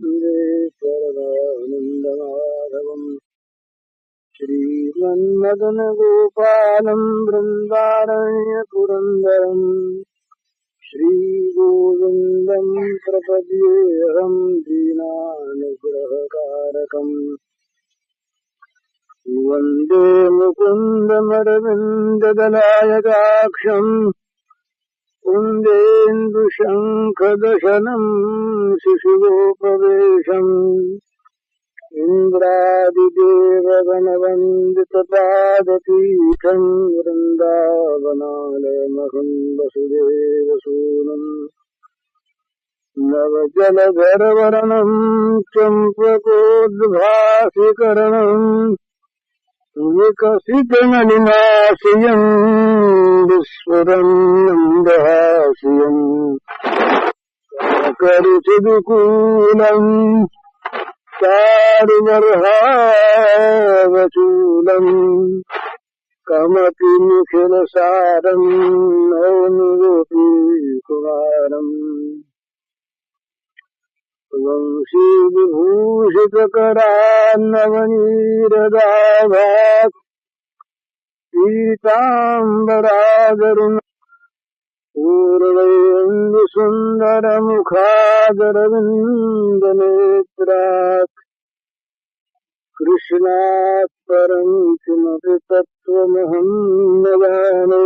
परमानन्दमाधवम् श्रीमन्मदनगोपालम् बृन्दारण्यपुरन्दरम् श्रीगोविन्दम् प्रपद्येऽहम् दीनानुग्रहकारकम् वन्दे मुकुन्दमरविन्ददलायकाक्षम् कुन्देन्दुशङ्खदशनम् शिशुगोपवेशम् इन्द्रादिदेवगणवन्दितपादपीठम् वृन्दावनालयमहम् वसुदेवसूनम् नवजलधरवर्णम् चम्पकोद्भासिकरणम् विकसितनलिनाशियम् विस्फुरन् मन्दहास्यम् करुचिदुकूलम् चारुबर्हावचूलम् कमपि निखिलसारम् नवनिगोपीकुमारम् वंशीविभूषितकरान्नवनीरदाभात् पीताम्बरादरुण पूर्वैन्दुसुन्दरमुखादरविन्दनेत्रात् कृष्णात् परम् किमपि तत्त्वमहम् न जाने।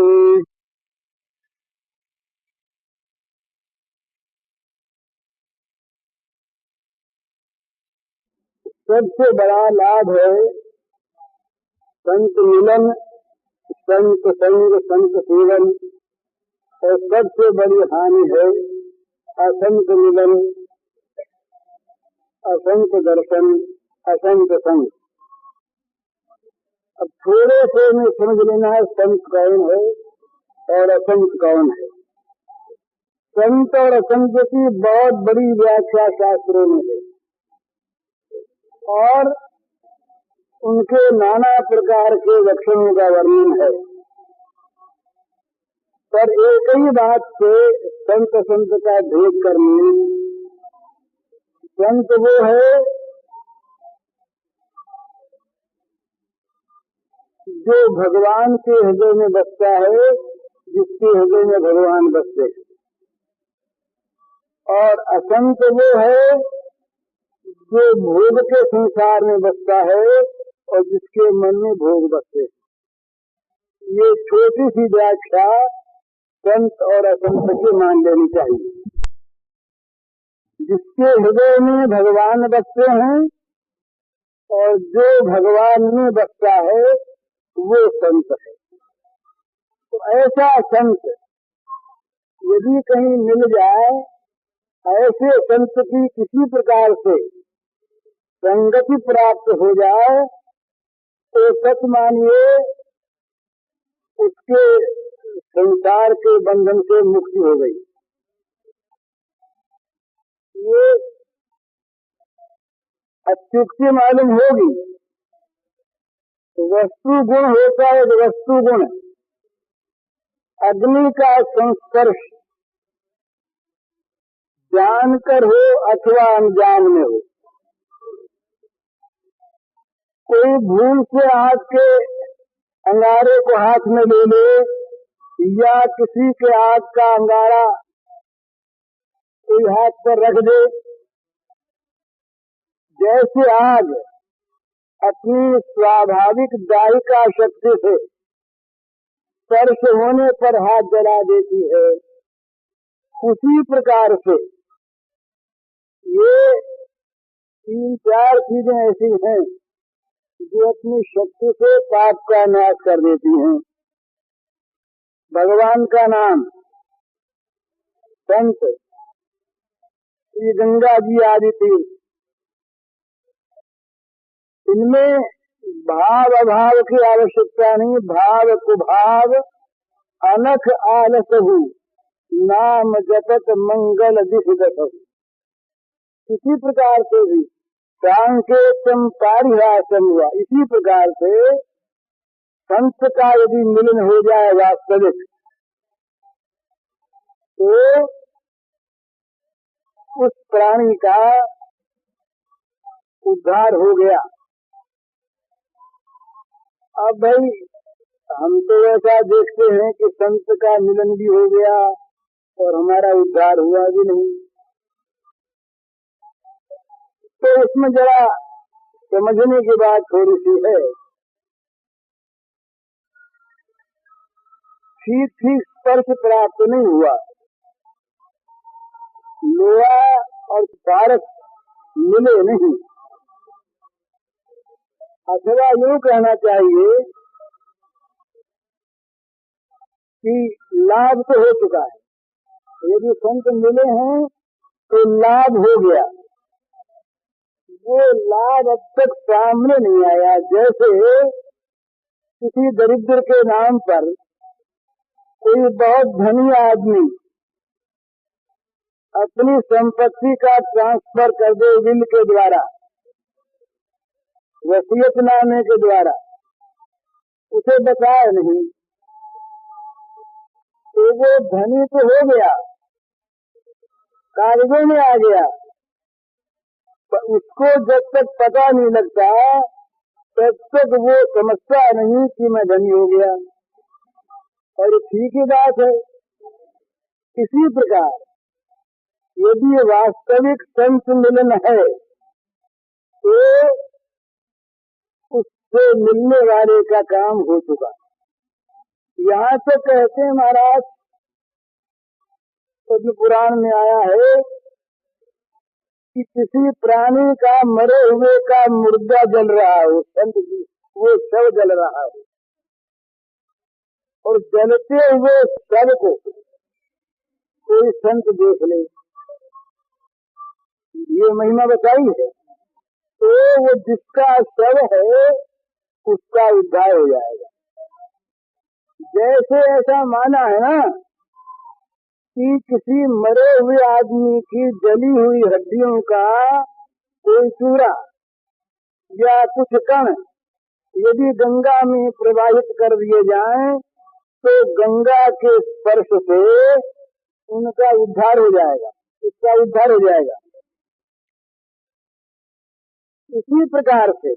सबसे बड़ा लाभ है संत मिलन, संत संग, संत सेवन, और सबसे बड़ी हानि है असंत मिलन, असंत दर्शन, असंत संग। अब थोड़े से में समझ लेना है संत कौन है और असंत कौन है। संत और असंत की बहुत बड़ी व्याख्या शास्त्रों में है और उनके नाना प्रकार के लक्षणों का वर्णन है, पर एक ही बात से संत संत का भेद करने। संत वो है जो भगवान के हृदय में बसता है, जिसके हृदय में भगवान बसते हैं, और असंत वो है जो भोग के संसार में बसता है और जिसके मन में भोग बसते हैं। ये छोटी सी व्याख्या संत और असंत की मान लेनी चाहिए। जिसके हृदय में भगवान बसते हैं और जो भगवान में बसता है वो संत है। तो ऐसा संत यदि कहीं मिल जाए, ऐसे संत की किसी प्रकार से संगति प्राप्त हो जाए, तो सच मानिए उसके संसार के बंधन से मुक्ति हो गई। ये अत्युक्ति मालूम होगी। वस्तु गुण होता है, तो वस्तु गुण अग्नि का संस्पर्श जानकर हो अथवा अनजान में हो। कोई भूल से आग के अंगारे को हाथ में ले ले या किसी के आग का अंगारा कोई हाथ पर रख दे, जैसे आग अपनी स्वाभाविक दाहिका शक्ति से स्पर्श होने पर हाथ जला देती है, उसी प्रकार से ये तीन चार चीजें ऐसी हैं जो अपनी शक्ति से पाप का नाश कर देती हैं। भगवान का नाम, संत, श्री गंगा जी आदि तीर्थ, इनमें भाव अभाव की आवश्यकता नहीं। भाव कुभाव अनख आलसहु नाम जपत मंगल दिशदसहु। इसी प्रकार से भी सांकेतम पारिहासम हुआ। इसी प्रकार से संत का यदि मिलन हो जाए वास्तविक, तो उस प्राणी का उद्धार हो गया। अब भाई हम तो ऐसा देखते हैं कि संत का मिलन भी हो गया और हमारा उद्धार हुआ भी नहीं। तो इसमें जरा समझने की बात थोड़ी सी है। ठीक ठीक स्पर्श प्राप्त नहीं हुआ, लोहा और पारस मिले नहीं। अथवा यूँ कहना चाहिए कि लाभ तो हो चुका है। यदि संत मिले हैं तो लाभ हो गया, वो लाभ अब तक सामने नहीं आया। जैसे किसी दरिद्र के नाम पर कोई बहुत धनी आदमी अपनी संपत्ति का ट्रांसफर कर दे विल के द्वारा, वसीयतनामे के द्वारा, उसे बताया नहीं तो वो धनी तो हो गया, कागजों में आ गया, पर उसको जब तक पता नहीं लगता तब तक वो समझता नहीं कि मैं धनी हो गया। और ठीक ही बात है। इसी प्रकार यदि वास्तविक संत मिलन है तो उससे मिलने वाले का काम हो चुका। यहाँ तो कहते हैं महाराज, पद्म पुराण में आया है कि किसी प्राणी का मरे हुए का मुर्दा जल रहा हो, संत जी वो शव जल रहा हो, और जलते हुए शव को कोई संत देख ले, ये महिमा बताई है, तो वो जिसका शव है उसका उद्धार हो जाएगा। जैसे ऐसा माना है ना कि किसी मरे हुए आदमी की जली हुई हड्डियों का कोई चूरा या कुछ कण यदि गंगा में प्रवाहित कर दिए जाएं तो गंगा के स्पर्श से उनका उद्धार हो जाएगा, उसका उद्धार हो जाएगा। इसी प्रकार से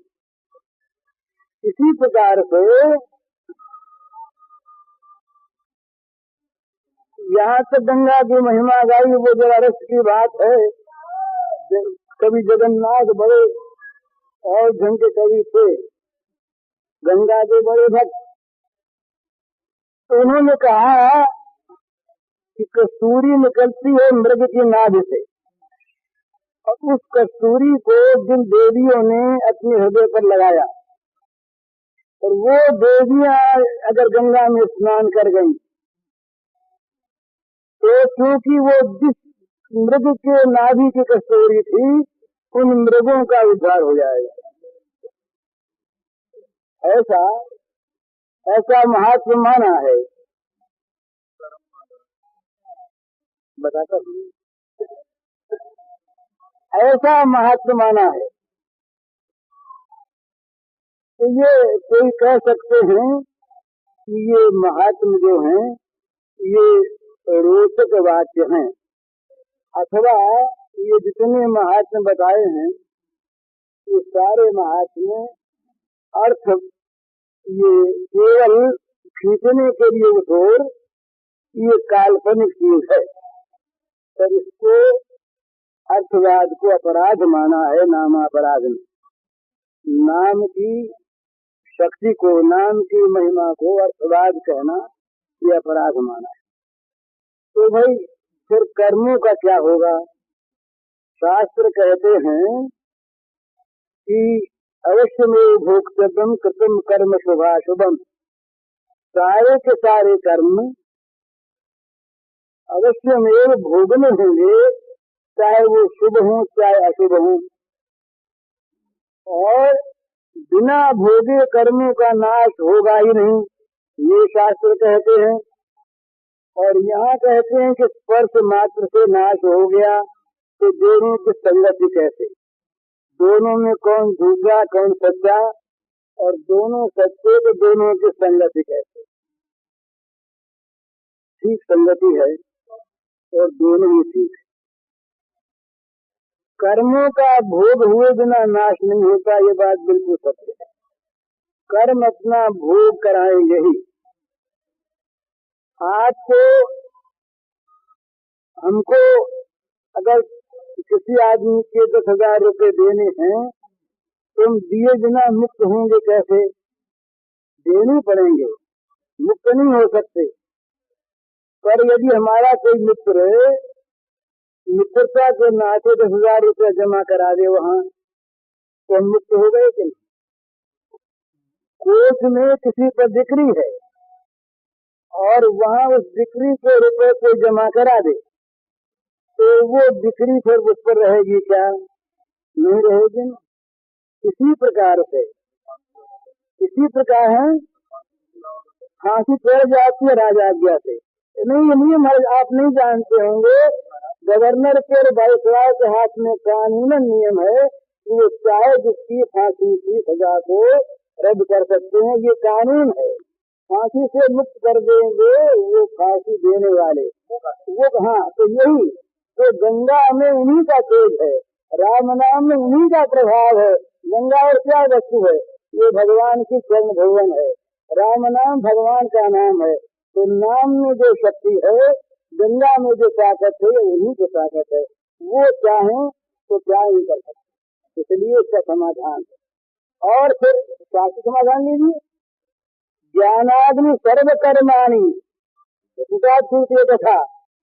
यहाँ तक गंगा की महिमा गाई, वो जरा रस की बात है। कभी जगन्नाथ बड़े और ढंग के कवि थे, गंगा के बड़े भक्त, तो उन्होंने कहा कि कस्तूरी निकलती है मृग की नाभि से, और उस कस्तूरी को जिन देवियों ने अपने हृदय पर लगाया, और वो देवियां अगर गंगा में स्नान कर गई तो क्योंकि वो जिस मृग के नाभि की कस्तूरी थी, उन मृगों का उद्धार हो जाएगा। ऐसा महात्मा माना है। बताता हूँ, ऐसा महात्मा माना है। तो ये कोई कह सकते हैं कि ये महात्मा जो हैं ये रोचक वाक्य हैं, अथवा ये जितने महात्मा बताए हैं ये सारे महात्मा अर्थ ये केवल खींचने के लिए उठोर ये काल्पनिक चीज है, पर इसको अर्थवाद को अपराध माना है। नामापराध में नाम की शक्ति को, नाम की महिमा को अर्थवाद कहना ये अपराध माना है। तो भाई फिर कर्मों का क्या होगा? शास्त्र कहते हैं कि अवश्य में भोक्तव्यम कृतम कर्म शुभाशुभम, सारे के सारे कर्म अवश्य में भोगने होंगे, चाहे वो शुभ हो चाहे अशुभ हो, और बिना भोगे कर्मों का नाश होगा ही नहीं, ये शास्त्र कहते हैं। और यहाँ कहते हैं कि स्पर्श मात्र से नाश हो गया, तो दोनों की संगति कैसे? दोनों में कौन झूठा कौन सच्चा, और दोनों सच्चे तो दोनों की संगति कैसे? ठीक संगति है और दोनों ही ठीक है। कर्मों का भोग हुए बिना नाश नहीं होता, ये बात बिल्कुल सत्य है। कर्म अपना भोग कराएंगे ही। आपको हमको अगर किसी आदमी के 10,000 रुपए देने हैं, तुम दिए बिना मुक्त होंगे कैसे? देने पड़ेंगे, मुक्त नहीं हो सकते। पर यदि हमारा कोई मित्र मित्रता के नाते 10,000 रुपये जमा करा दे वहाँ, तो हम मुक्त हो गए कि नहीं? कोर्ट में किसी पर बिक्री है और वहाँ उस बिक्री के रुपए को जमा करा दे, तो वो बिक्री फिर उस पर रहेगी क्या? नहीं रहेगी ना। इसी प्रकार से इसी प्रकार है, फांसी चढ़ जाती है राजाज्ञा से। नहीं, ये नियम आप नहीं जानते होंगे। गवर्नर के और वायसराय के हाथ में कानूनन नियम है कि वो चाहे जिसकी फांसी की सजा को रद्द कर सकते हैं, ये कानून है। फांसी से मुक्त कर देंगे वो फांसी देने वाले, वो कहाँ? तो यही तो गंगा में उन्हीं का तेज है, राम नाम में उन्हीं का प्रभाव है। गंगा और क्या वस्तु है? ये भगवान की चरण भवन है। राम नाम भगवान का नाम है, तो नाम में जो शक्ति है, गंगा में जो ताकत है, उन्हीं की ताकत है। वो चाहें तो क्या ही कर सकते, इसलिए इसका समाधान है। और फिर शास्त्र समाधान लीजिए, ज्ञानाग्नि सर्व कर्माणि तथा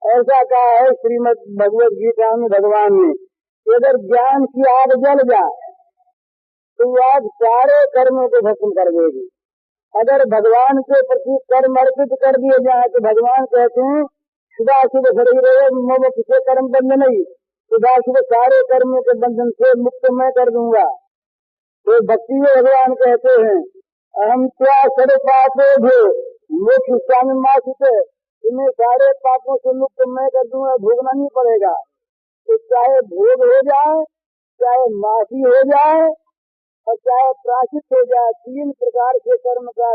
ऐसा कहा है श्रीमद् भगवद गीता में भगवान ने। अगर ज्ञान की आग जल जाए तो आग सारे कर्मों को भस्म कर देगी। अगर भगवान के प्रति कर्म अर्पित कर दिए जाए तो भगवान कहते हैं शुभाशुभ शरीर मम किसे कर्म बंध नहीं, शुभाशुभ सारे कर्मों के बंधन से मुक्त मैं कर दूंगा। तो भक्ति में भगवान कहते हैं अहम क्या सर्व पापों भो मोक्ष स्वामी मासित, तुम्हें सारे पापों से मुक्त मैं कर दूंगा, भोगना नहीं पड़ेगा। तो चाहे भोग हो जाए, चाहे माफी हो जाए और चाहे प्रायश्चित हो जाए, 3 प्रकार से कर्म का,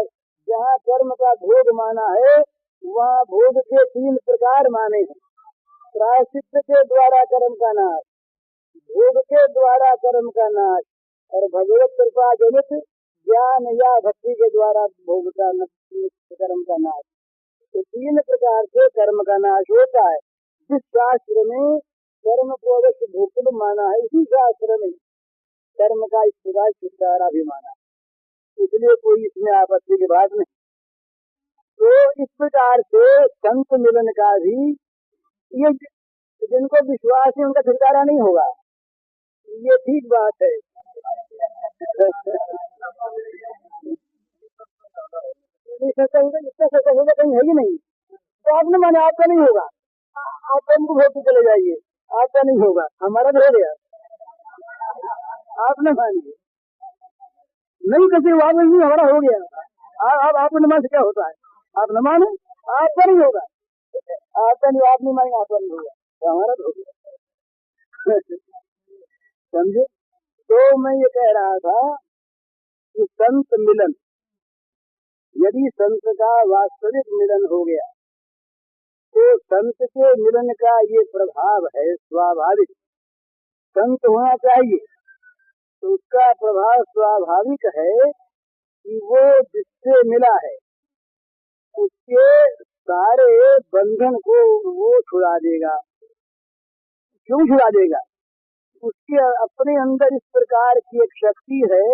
जहाँ कर्म का भोग माना है वहाँ भोग के 3 प्रकार माने हैं। प्रायश्चित के द्वारा कर्म का नाश, भोग के द्वारा कर्म का नाश और भगवत कृपा जनित ज्ञान या भक्ति के द्वारा भोग का कर्म का नाश। तो 3 प्रकार से कर्म का नाश होता है। जिस शास्त्र में कर्म को अवश्य भोक्तव्य माना है, इसी शास्त्र में कर्म का इस प्रकार छुटकारा भी माना है, इसलिए कोई इसमें आपत्ति की बात नहीं। तो इस प्रकार से संत मिलन का भी, ये जिनको विश्वास है उनका छुटकारा नहीं होगा, ये ठीक बात है। इसका सत्य होगा कहीं है ही नहीं, तो आपने माने आपका नहीं होगा, आप हमको भोग चले जाइए, आपका नहीं होगा, हमारा तो हो गया, आपने मानिए नहीं कैसे हुआ, नहीं हमारा हो गया। अब आपने मान से क्या होता है? आप न माने, आपका नहीं होगा, आपका नहीं, आप नहीं मानेंगे आपका नहीं होगा, तो हमारा तो हो गया। समझे? तो मैं ये कह रहा था कि संत मिलन, यदि संत का वास्तविक मिलन हो गया तो संत के मिलन का ये प्रभाव है स्वाभाविक। संत होना चाहिए तो उसका प्रभाव स्वाभाविक है कि वो जिससे मिला है उसके सारे बंधन को वो छुड़ा देगा। क्यों छुड़ा देगा? उसके अपने अंदर इस प्रकार की एक शक्ति है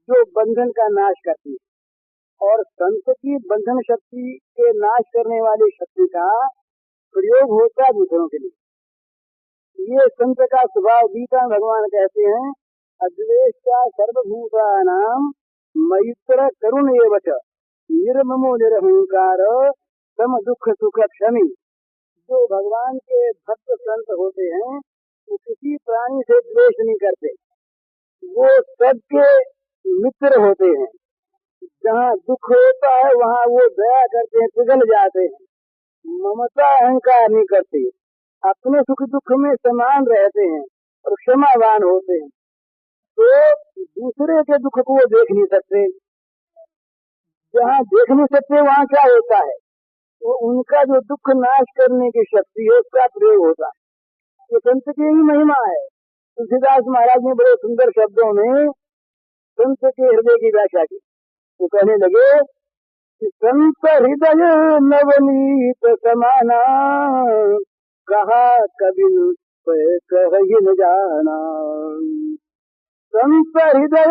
जो बंधन का नाश करती है, और संत की बंधन शक्ति के नाश करने वाली शक्ति का प्रयोग होता है दूसरों के लिए। ये संत का स्वभाव। गीता भगवान कहते हैं अद्वेष्टा सर्वभूतानां मैत्र करुण एव च निर्ममो निरहंकार सम दुख सुख क्षमी। जो भगवान के भक्त संत होते हैं वो किसी प्राणी से द्वेष नहीं करते, वो सबके मित्र होते हैं। जहाँ दुख होता है वहाँ वो दया करते हैं, पिघल जाते हैं, ममता अहंकार नहीं करते, अपने सुख दुख में समान रहते हैं और क्षमावान होते हैं। तो दूसरे के दुख को वो देख नहीं सकते। जहाँ देख नहीं सकते वहाँ क्या होता है, वो उनका जो दुख नाश करने की शक्ति है उसका प्रयोग होता है। ये संत की ही महिमा है। तुलसीदास महाराज ने बड़े सुंदर शब्दों में संत के हृदय की व्याख्या की। वो कहने लगे कि संत हृदय नवनीत समाना, कहा कभी कही न जाना। संत हृदय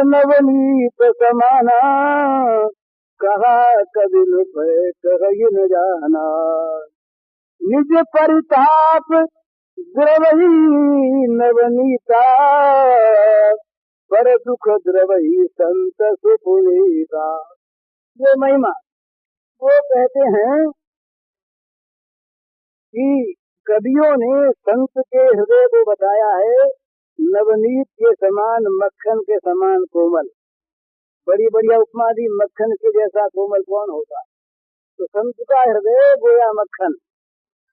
नवनीत समाना, कहा कभी कही न जाना। निज परिताप द्रवही नवनीता, पर दुख द्रवही संत सुपुनीता। ये महिमा वो कहते हैं कि कवियों ने संत के हृदय को बताया है नवनीत के समान, मक्खन के समान कोमल। बड़ी बढ़िया उपमा दी, मक्खन के जैसा कोमल कौन होता। तो संत का हृदय गोया मक्खन,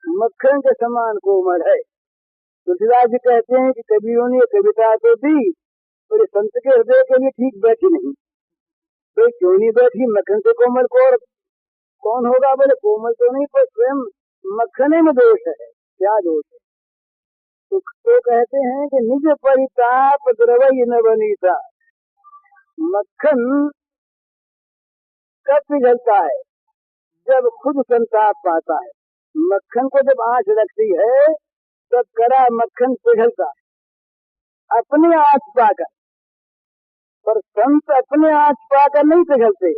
मक्खन के समान कोमल है। तुलसीदास जी कहते हैं कि कवियों ने कविता तो दी, पर संत के हृदय के लिए ठीक बैठी नहीं। तो क्यों नहीं बैठी? मक्खन से कोमल कौन होगा? बोले कोमल तो नहीं, पर स्वयं मक्खने में दोष है। क्या दोष है? तो कहते हैं कि निज परिताप द्रवई नवनीता। मक्खन कब पिघलता है? जब खुद संताप पाता है। मक्खन को जब आंच लगती है तब कड़ा मक्खन पिघलता है अपने आंच पाकर, पर संत अपने आंच पाकर नहीं पिघलते।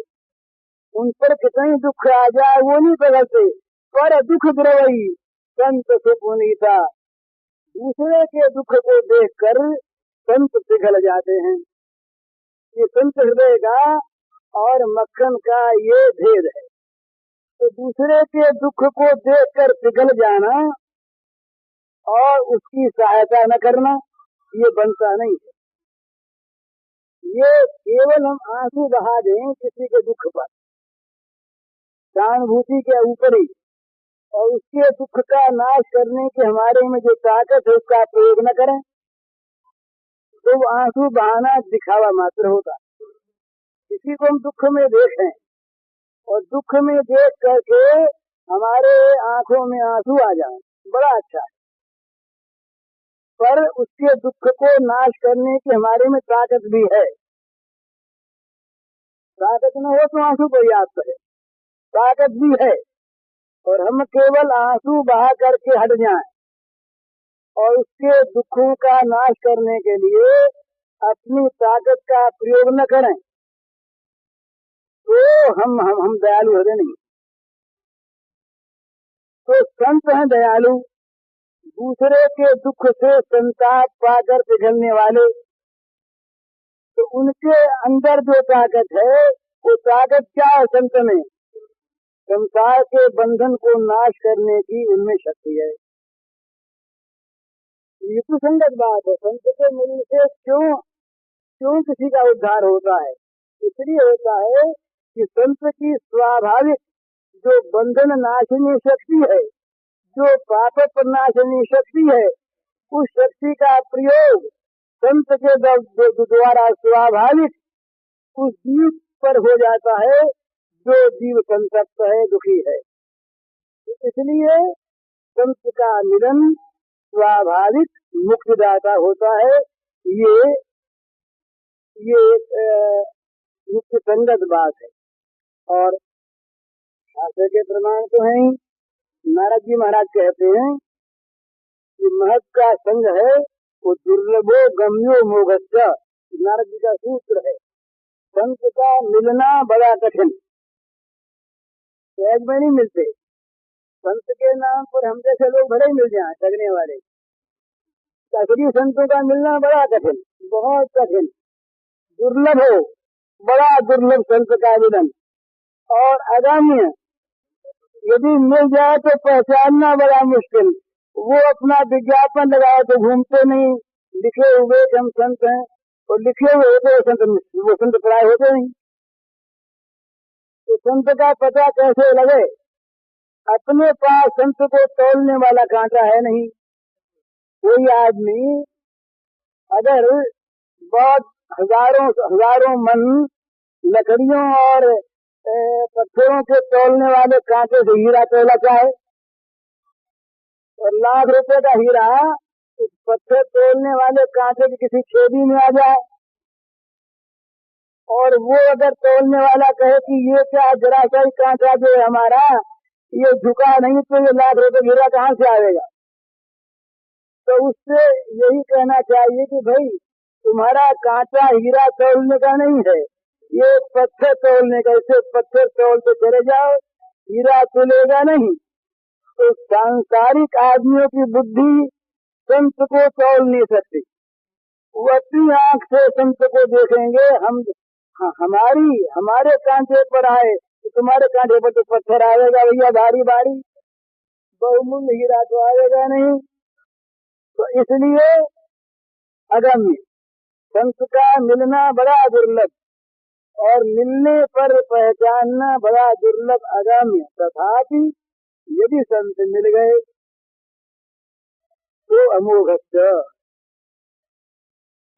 उन पर कितनी दुख आ जाए वो नहीं पिघलते। पर दुख द्रवई संत सुपुनीता, दूसरे के दुख को देखकर संत पिघल जाते हैं। ये संत हृदय का और मक्खन का ये भेद है। तो दूसरे के दुख को देखकर पिघल जाना और उसकी सहायता न करना, ये बनता नहीं है। ये केवल हम आंसू बहा दें किसी के दुख पर, सहानुभूति के ऊपर ही, और उसके दुख का नाश करने के हमारे में जो ताकत है उसका प्रयोग न करें, तो वो आंसू बहाना दिखावा मात्र होता। किसी को हम दुख में देखें और दुख में देख करके हमारे आंखों में आंसू आ जाए, बड़ा अच्छा है। पर उसके दुख को नाश करने की हमारे में ताकत भी है। ताकत न हो तो आंसू को याद करे, ताकत भी है। और हम केवल आंसू बहा करके हट जाएं और उसके दुखों का नाश करने के लिए अपनी ताकत का प्रयोग न करें, तो हम दयालु होते नहीं। तो संत हैं दयालु, दूसरे के दुख से संताप पाकर पिघलने वाले। तो उनके अंदर जो ताकत है, वो ताकत क्या है? संत में संसार के बंधन को नाश करने की उनमें शक्ति है। ये तो संगत बात है। संत के मिलने से क्यों किसी का उद्धार होता है? इसलिए होता है कि संत की स्वाभाविक जो बंधन नाशनी शक्ति है, जो पाप प्रनाशनी शक्ति है, उस शक्ति का प्रयोग संत के द्वारा स्वाभाविक उस जीव पर हो जाता है जो जीव संतप्त है, दुखी है। इसलिए संत का मिलन स्वाभाविक मुक्तिदाता होता है। ये युक्त संगत बात है। और शास्त्र के प्रमाण तो है। नारद जी महाराज कहते हैं कि महत का संग है वो दुर्लभो गम्यो मोघश्च। नारद जी का सूत्र है, संत का मिलना बड़ा कठिन, सहज में नहीं मिलते। संत के नाम पर हम जैसे लोग भले ही मिल जाएं, ठगने वाले। असली संतों का मिलना बड़ा कठिन, बहुत कठिन, दुर्लभ हो, बड़ा दुर्लभ संत का मिलन। और अगम्य, यदि मिल जाए तो पहचानना बड़ा मुश्किल। वो अपना विज्ञापन लगाए तो घूमते नहीं, लिखे हुए हम संत हैं, और लिखे हुए होते वो संत प्राय होते नहीं। तो संत का पता कैसे लगे? अपने पास संत को तोलने वाला कांटा है नहीं। कोई आदमी अगर बहुत हजारों मन लकड़ियों और पत्थरों के तोलने वाले कांटे से हीरा तोला चाहे, और लाख रुपए का हीरा पत्थर तोड़ने वाले कांटे की किसी छेदी में आ जाए और वो अगर तोड़ने वाला कहे कि ये क्या जरा सा ही कांटा जो है हमारा ये झुका नहीं तो ये लाख रुपए हीरा कहाँ से आएगा। तो उससे यही कहना चाहिए कि भाई तुम्हारा कांटा हीरा तोड़ने का नहीं है, ये पत्थर तोड़ने का। इसे पत्थर तोड़ते चले जाओ, हीरा तुलेगा नहीं। तो सांसारिक आदमियों की बुद्धि संत को तोड़ नहीं सकती। वो अपनी आंख से संत को देखेंगे, हमारे कांटे पर आए तो तुम्हारे कांटे पर तो पत्थर आएगा भैया, भारी भारी, बहुमूल्य हीरा तो आएगा नहीं। तो इसलिए अगम्य संत का मिलना बड़ा दुर्लभ और मिलने पर पहचानना बड़ा दुर्लभ अगम्य। तथापि यदि संत मिल गए तो अमोघस्य,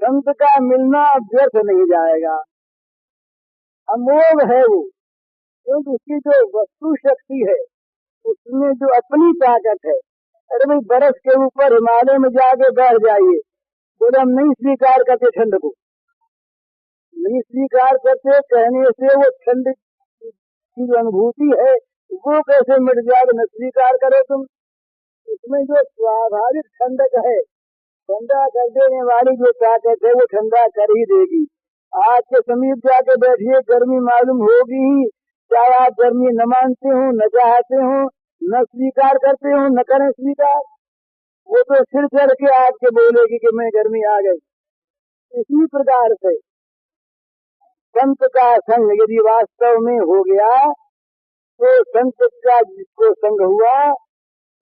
संत का मिलना व्यर्थ नहीं जाएगा, अमोघ है वो। क्योंकि उसकी जो वस्तु शक्ति है उसमें जो अपनी ताकत है। अरे भाई बरस के ऊपर हिमालय में जाके बैठ जाइए, बोले हम नहीं स्वीकार करते ठंड को, नहीं स्वीकार करते कहने से वो ठंड की जो अनुभूति है वो कैसे मिट जाएगा। न स्वीकार करो तुम, उसमें जो स्वाभाविक ठंडक है, ठंडा कर देने वाली जो ताकत है वो ठंडा कर ही देगी। आज के समीप जाके बैठिए, गर्मी मालूम होगी ही, चाहे आप गर्मी न मानते हो, न चाहते हो, न स्वीकार करते हो, न करें स्वीकार, वो तो सिर चढ़ के आपके बोलेगी कि मैं गर्मी आ गई। इसी प्रकार से संत का संग यदि वास्तव में हो गया तो संत का जिसको संग हुआ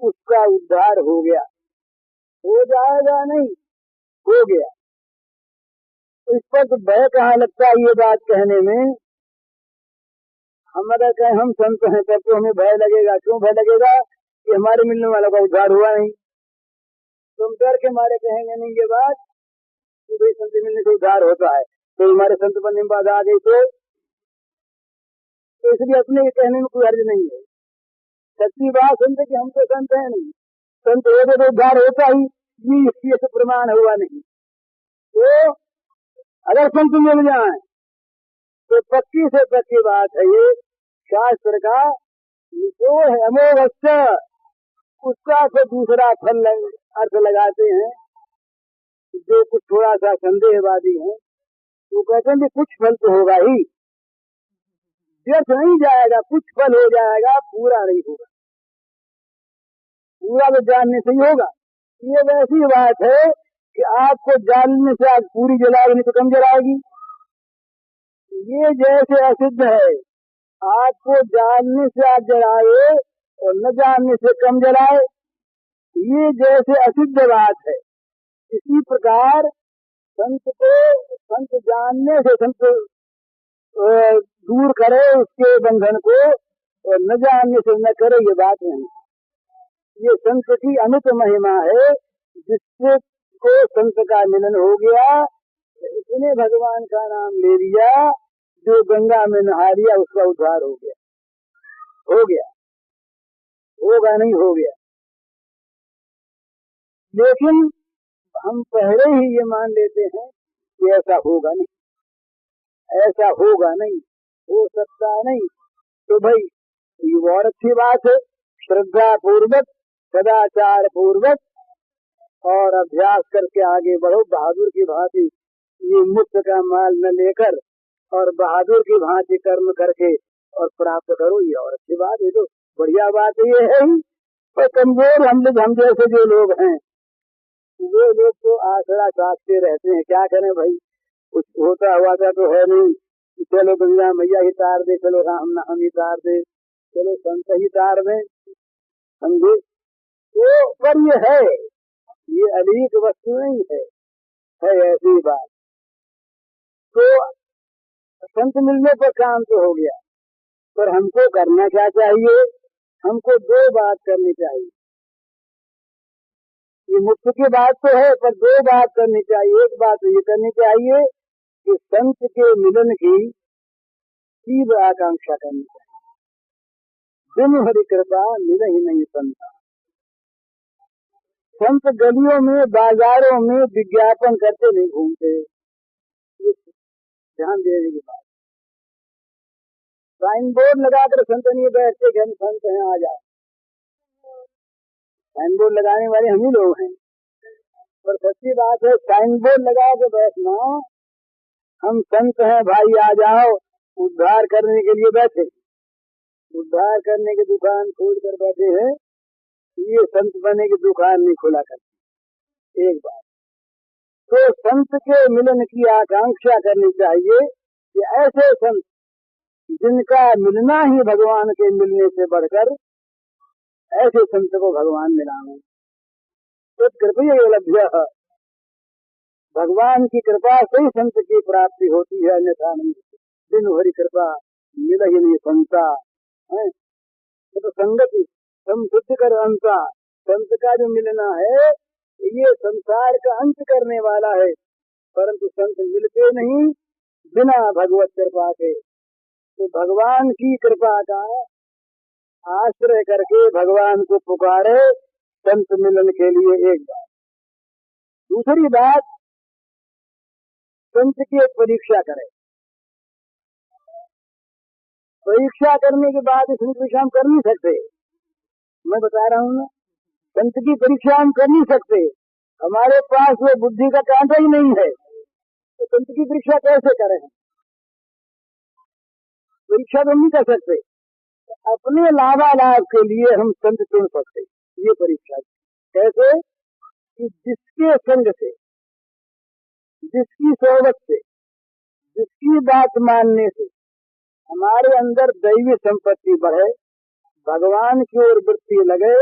उसका उद्धार हो गया, हो जाएगा नहीं, हो गया। इस पर तो भय कहाँ लगता है ये बात कहने में। हम अगर कहें हम संत हैं तब तो हमें भय लगेगा। क्यों भय लगेगा? कि हमारे मिलने वालों का उद्धार हुआ नहीं। तुम डर के मारे कहेंगे नहीं ये बात कि भाई संत मिलने से उद्धार होता है, तो हमारे संत पर निम्बाद आ गई तो इसलिए अपने कहने में कोई हर्ज नहीं है। सच्ची बात संत की हम तो संत है नहीं, संत होते तो उद्धार होता ही, ये तो प्रमाण हुआ नहीं। तो अगर संत मिल जाए तो पक्की से पक्की बात है ये शास्त्र का निचोड़ है अमोघस्य। उसका तो दूसरा फल अर्थ लगाते हैं जो कुछ थोड़ा सा संदेहवादी है, तो कहते हैं कि कुछ फल तो होगा ही, व्यर्थ नहीं जाएगा, कुछ फल हो जाएगा, पूरा नहीं होगा। पूरा तो जानने से ही होगा। ये वैसी बात है कि आपको जानने से आज पूरी जलाएगी नहीं तो कम जलाएगी। ये जैसे असिद्ध है, आपको जानने से आप जलाए और न जानने से कम जलाए, ये जैसे असिद्ध बात है। इसी प्रकार संत जानने से संत दूर करे उसके बंधन को और न जानने से न करे, ये बात नहीं। ये संत की अमित महिमा है, जिससे को संत का मिलन हो गया, इसने भगवान का नाम ले लिया, जो गंगा में नहा लिया उसका उद्धार हो गया। हो गया, होगा नहीं, हो गया। लेकिन हम पहले ही ये मान लेते हैं कि ऐसा होगा नहीं, ऐसा होगा नहीं, हो सकता नहीं। तो भाई ये और अच्छी बात है, श्रद्धा पूर्वक सदाचार पूर्वक और अभ्यास करके आगे बढ़ो। बहादुर की भांति ये मुफ्त का माल न लेकर और बहादुर की भांति कर्म करके और प्राप्त करो, ये और अच्छी बात है। तो बढ़िया बात ये है ही। पर कमजोर हम जैसे जो लोग हैं वो लोग तो आसरा साधते रहते हैं। क्या करें भाई, कुछ होता हुआ था तो है नहीं, चलो गंगा मैया ही तार दे, चलो हम ही तार दे, चलो संत ही तार दे, समझे। तो पर ये है, ये अलीक वस्तु नहीं है ऐसी बात। तो संत मिलने पर काम तो हो गया, पर हमको करना क्या चाहिए? हमको दो बात करनी चाहिए। ये मुक्त की बात तो है, पर दो बात करनी चाहिए। एक बात ये करनी चाहिए कि संत के मिलन की तीव्र आकांक्षा करनी चाहिए। बिनु हरि कृपा मिल ही नहीं संता, संत गलियों में बाजारों में विज्ञापन करते नहीं घूमते। ये ध्यान देने की बात। साइन बोर्ड लगाकर संत नहीं बैठते कि हम संत हैं आ जाओ। साइन बोर्ड लगाने वाले हम ही लोग हैं। पर सच्ची बात है, साइन बोर्ड लगा के बैठना हम संत हैं भाई आ जाओ उद्धार करने के लिए बैठे, उद्धार करने की दुकान खोल कर बैठे हैं। ये संत बने की दुकान नहीं खोला करती। एक बात तो संत के मिलन की आकांक्षा करनी चाहिए कि ऐसे संत जिनका मिलना ही भगवान के मिलने से बढ़कर, ऐसे संत को भगवान मिलावे। तो कृपया लभ्य, भगवान की कृपा से ही संत की प्राप्ति होती है, अन्यथा नहीं। दिन भरी कृपा मिल ही नहीं संता है। तो संगति संसिद्ध कर अंता, संत का जो मिलना है ये संसार का अंत करने वाला है। परंतु संत मिलते नहीं बिना भगवत कृपा के। तो भगवान की कृपा का आश्रय करके भगवान को पुकारे संत मिलन के लिए। एक बात। दूसरी बात, संत की परीक्षा करे। परीक्षा करने के बाद इसमें परीक्षा हम कर नहीं सकते। मैं बता रहा हूँ ना, संत की परीक्षा हम कर नहीं सकते। हमारे पास वो बुद्धि का कांटा ही नहीं है, तो संत की परीक्षा कैसे करें? परीक्षा तो नहीं कर सकते। अपने लाभालाभ के लिए हम संत चुन सकते। ये परीक्षा कैसे कि जिसके संग से, जिसकी सोबत से, जिसकी बात मानने से हमारे अंदर दैवी संपत्ति बढ़े, भगवान की ओर वृत्ति लगे,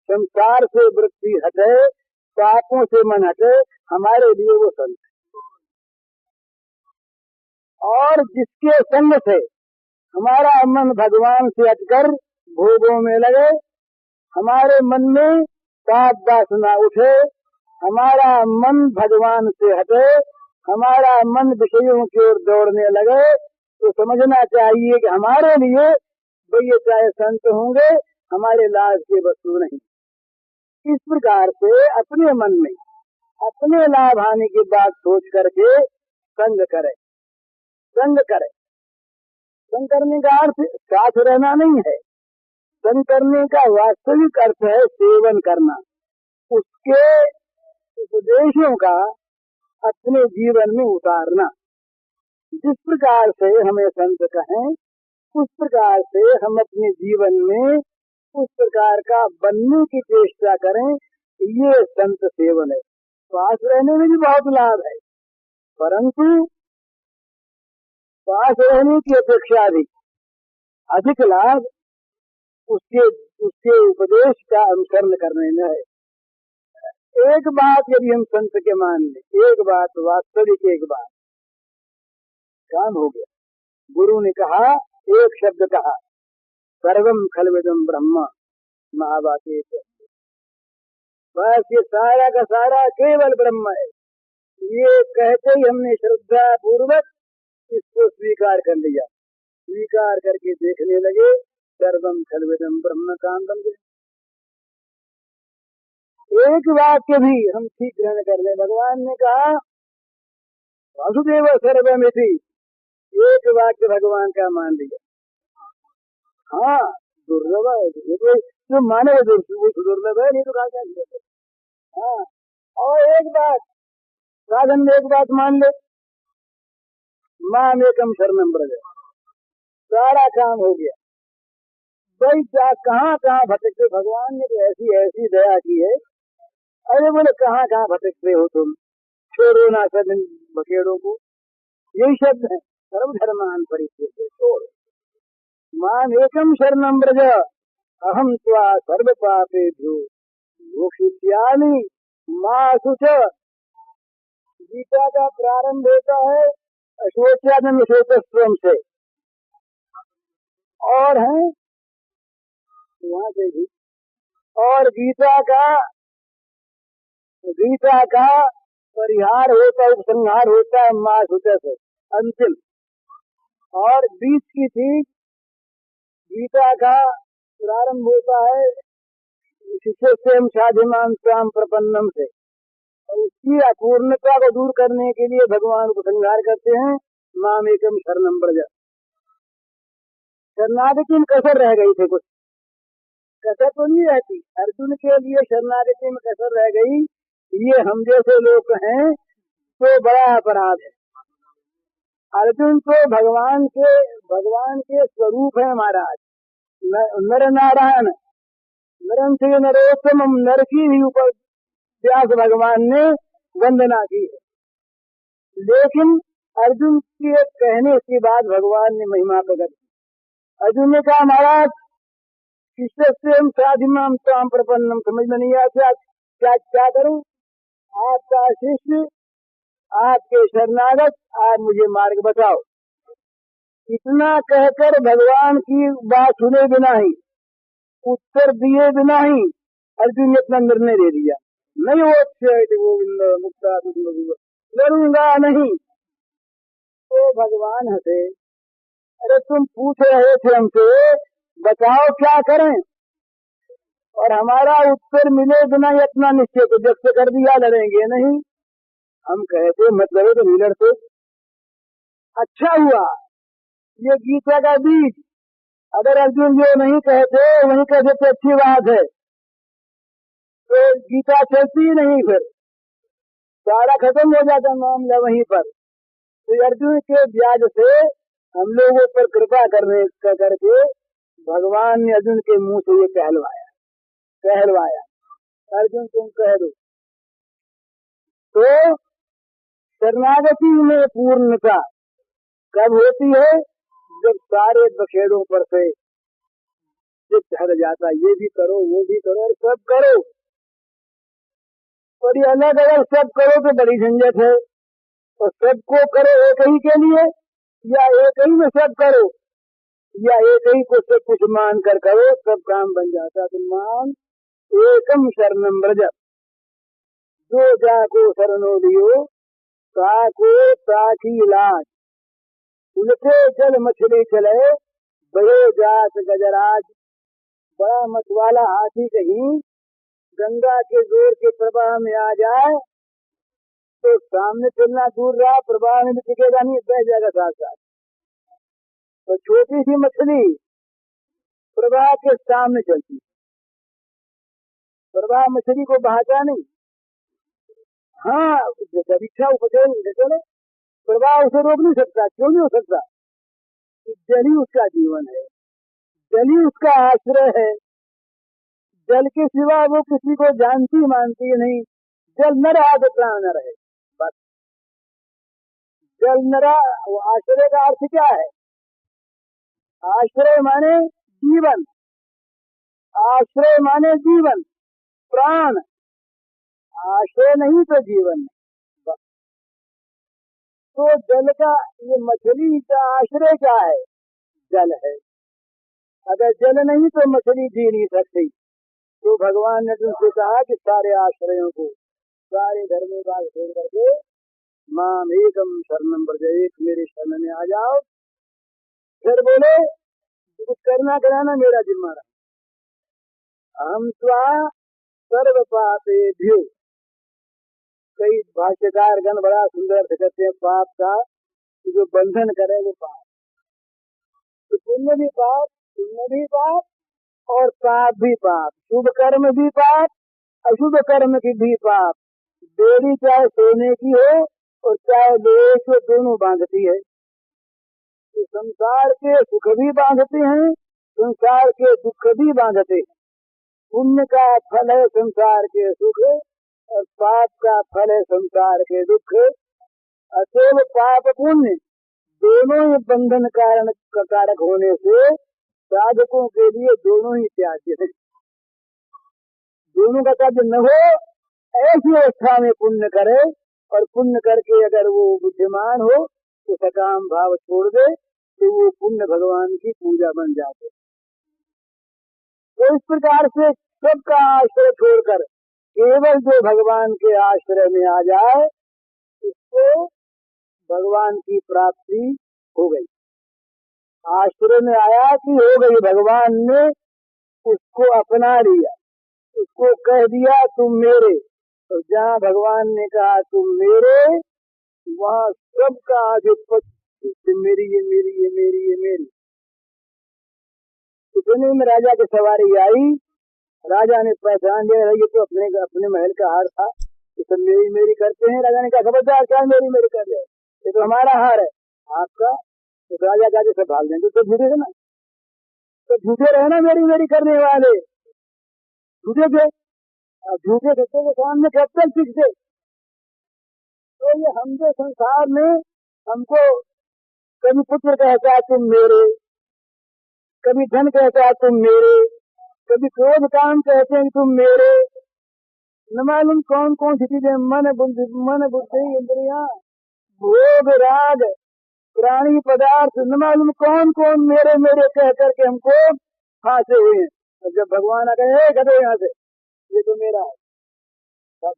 संसार से वृत्ति हटे, पापों से मन हटे, हमारे लिए वो संत है। और जिसके संग से हमारा मन भगवान से हटकर भोगों में लगे, हमारे मन में पाप वासना उठे, हमारा मन भगवान से हटे, हमारा मन विषयों की ओर दौड़ने लगे, तो समझना चाहिए कि हमारे लिए ये चाहे संत होंगे हमारे लाभ के वस्तु नहीं। इस प्रकार से अपने मन में अपने लाभ हानि की बात सोच करके संग करे। संग करे, संग करने का अर्थ साथ रहना नहीं है। संग करने का वास्तविक अर्थ है सेवन करना, उसके उपदेशों का अपने जीवन में उतारना। जिस प्रकार से हमें संत कहें उस प्रकार से हम अपने जीवन में उस प्रकार का बनने की चेष्टा करें। ये संत सेवन है। पास रहने में भी बहुत लाभ है, परंतु पास रहने की अपेक्षा भी अधिक लाभ उसके उपदेश का अनुसरण करने में है। एक बात यदि हम संत के मान लें, एक बात वास्तविक, एक बात काम हो गया। गुरु ने कहा, एक शब्द कहा, सर्वम खलविदम ब्रह्म महावाक्य, बस ये सारा का सारा केवल ब्रह्म है। ये कहते ही हमने श्रद्धा पूर्वक इसको स्वीकार कर लिया। स्वीकार करके देखने लगे, सर्वम खलविदम ब्रह्म काम बन गया। एक वाक्य भी हम ठीक ग्रहण कर ले। भगवान ने कहा वासुदेव सर्वमिति, एक वाक्य भगवान का मान लिया। हाँ दुर्लभ है, जो माने दुर्लभ है, नहीं तो कहा। हाँ, और एक बात साधन में एक बात मान ले, माम एकम शरणम ब्रज, सारा काम हो गया। भाई कहाँ कहाँ भटकते, भगवान ने तो ऐसी ऐसी दया की है। अरे बोले कहाँ कहाँ भटकते हो तुम, छोड़ो ना सब इन बकेड़ों को। यही शब्द है, सर्वधर्मान परित्यज्य छोड़ माम एकम शरणम ब्रज अहम त्वा सर्व पापेभ्यो मोक्षयिष्यामि मा शुच। गीता का प्रारंभ होता है अशोचानंद शोकस्वम से, और है वहां से भी, और गीता का परिहार होता है, उपसंहार होता है माँ शुच से, अंतिम। और बीच की चीज गीता का प्रारंभ होता है शिष्य से हम साधिमान स्वाम प्रपन्नम से, और उसकी अपूर्णता को दूर करने के लिए भगवान को श्रृंगार करते हैं, माम एकम शरणम ब्रज। शरणागति में कसर रह गई थे, कुछ कसर तो नहीं रहती। अर्जुन के लिए शरणागति में कसर रह गई, ये हम जैसे लोग हैं तो बड़ा अपराध है। अर्जुन तो भगवान के स्वरूप है महाराज, नर नारायण, नरन से नरोत्तम, नर की भी ऊपर व्यास भगवान ने वंदना की है। लेकिन अर्जुन के कहने के बाद भगवान ने महिमा प्रकट की। अर्जुन ने कहा महाराज शिष्य से हम साधिमाम ताम प्रपन्नम, समझ में नहीं आता क्या करूं? आपका शिष्य, आपके शरणागत, आप मुझे मार्ग बताओ। इतना कहकर भगवान की बात सुने बिना ही, उत्तर दिए बिना ही अर्जुन ने अपना निर्णय दे दिया, नहीं वो मुक्ता लड़ूंगा नहीं। तो भगवान हंसे, अरे तुम पूछ रहे थे हमसे बताओ क्या करें, और हमारा उत्तर मिले बिना ही अपना निश्चय तो जब से कर दिया लड़ेंगे नहीं। हम कहते मत लड़ो तो नहीं लड़ते। अच्छा हुआ ये गीता का बीज, अगर अर्जुन जो नहीं कहते वही कहते तो अच्छी बात है, तो गीता चलती नहीं, फिर सारा खत्म हो जाता मामला वहीं पर। तो अर्जुन के ब्याज से हम लोगों पर कृपा करके भगवान ने अर्जुन के मुंह से ये कहलवाया, अर्जुन तुम कह दो। तो शरणागति में पूर्णता कब होती है? जब सारे बखेड़ों पर से चित्त हट जाता, ये भी करो वो भी करो और सब करो, और ये अलग अलग सब करो तो बड़ी झंझट है। और सबको करो एक ही के लिए, या एक ही में सब करो, या एक ही को सब कुछ मान कर करो, सब काम बन जाता। तो मान एकम शरणम ब्रज, जो जाको शरणो लियो ताको ताकी इलाज, उलटे जल मछली चले बड़े जात गजराज। बड़ा मतवाला हाथी कहीं गंगा के जोर के प्रवाह में आ जाए तो सामने चलना दूर रहा, प्रवाह में भी टिकेगा नहीं, बह जाएगा साथ साथ। तो छोटी सी मछली प्रवाह के सामने चलती, प्रवाह मछली को बहाता नहीं। हाँ जब इच्छा उपजे चले, प्रवाह उसे रोक नहीं सकता। क्यों नहीं हो सकता? जल ही उसका जीवन है, जल ही उसका आश्रय है। जल के सिवा वो किसी को जानती मानती नहीं। जल न रहा तो प्राण न रहे, बस। जल न रहा, वो आश्रय का अर्थ क्या है? आश्रय माने जीवन, आश्रय माने जीवन, प्राण। आश्रय नहीं तो जीवन नहीं। तो जल का, ये मछली का आश्रय क्या है? जल है। अगर जल नहीं तो मछली जी नहीं सकती। तो भगवान ने तुमसे कहा कि सारे आश्रयों को, सारे धर्मों का छोड़ करके माम एकम शरणम ब्रज, एक मेरे शरण में आ जाओ। फिर बोले कुछ करना कराना मेरा जिम्मा रहा। हम स्वा सर्व पापेभ्यो, कई भाष्यकार गण बड़ा सुंदर से कहते हैं पाप का कि जो बंधन करे वो पाप। तो पुण्य भी पाप और पाप भी पाप, शुभ कर्म भी पाप, अशुभ कर्म की भी पाप। बेड़ी चाहे सोने की हो और चाहे लोहे की, दोनों बांधती है। तो संसार के सुख भी बांधते हैं, संसार के दुख भी बांधते हैं। पुण्य का फल है संसार के सुख और पाप का फल है संसार के दुख। अतएव पाप पुण्य दोनों ही बंधन कारक होने से साधकों के लिए दोनों ही त्याज्य है। दोनों का त्याज्य न हो, ऐसी अवस्था में पुण्य करे, और पुण्य करके अगर वो बुद्धिमान हो तो सकाम भाव छोड़ दे तो वो पुण्य भगवान की पूजा बन जाते। तो इस प्रकार से सबका आश्रय छोड़कर केवल जो भगवान के आश्रय में आ जाए उसको भगवान की प्राप्ति हो गई। आश्रय में आया कि हो गई, भगवान ने उसको अपना लिया, उसको कह दिया तुम मेरे। तो जहाँ भगवान ने कहा तुम मेरे, वहाँ सबका आधिपत्य मेरी ये मेरी ये मेरी ये मेरी। इतने में राजा की सवारी आई, राजा ने पहचान लिया ये तो अपने महल का हार था, ये सब मेरी मेरी करते हैं। राजा ने कहा खबरदार क्या मेरी मेरी कर रहे हो, ये तो हमारा हार है आपका। तो राजा का सब भाग देंगे तो झूठे थे ना, तो झूठे रहे ना मेरी मेरी करने वाले, झूठे थे। झूठे सत्य के सामने कब तक टिकते। तो ये हम जो संसार में हमको कभी पुत्र कहता है तुम मेरे, कभी धन कहता है तुम मेरे, कभी क्रोध काम कहते हैं तुम मेरे, न मालूम कौन कौन सी चीजें मन बुद्धि इंद्रिया भोग राग प्राणी पदार्थ, न मालूम कौन कौन मेरे मेरे कह करके हमको फांसे हुए हैं। और जब भगवान आ गए गए यहाँ से, ये तो मेरा है। सब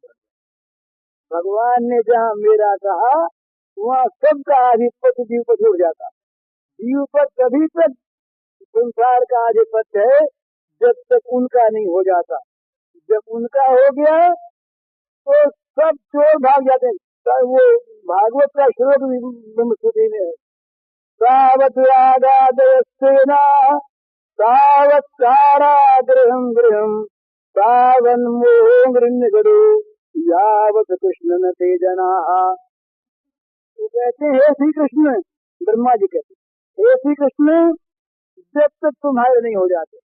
भगवान ने जहाँ मेरा कहा वहाँ सबका आधिपत्य जीव पर छूट जाता। जीव पर तभी तक संसार का आधिपत्य है जब तक उनका नहीं हो जाता। जब उनका हो गया तो सब चोर भाग जाते हैं। वो भागवत का श्लोक ब्रह्मश्रुति में है, सावत रागादयस्तेना सावत कारागृहं गृहं सावन मोहो गृह्णगरो यावत कृष्ण न ते जनाः। तो कहते हैं हे श्री कृष्ण, ब्रह्मा जी कहते हे श्री कृष्ण, जब तक तुम्हारे नहीं हो जाते,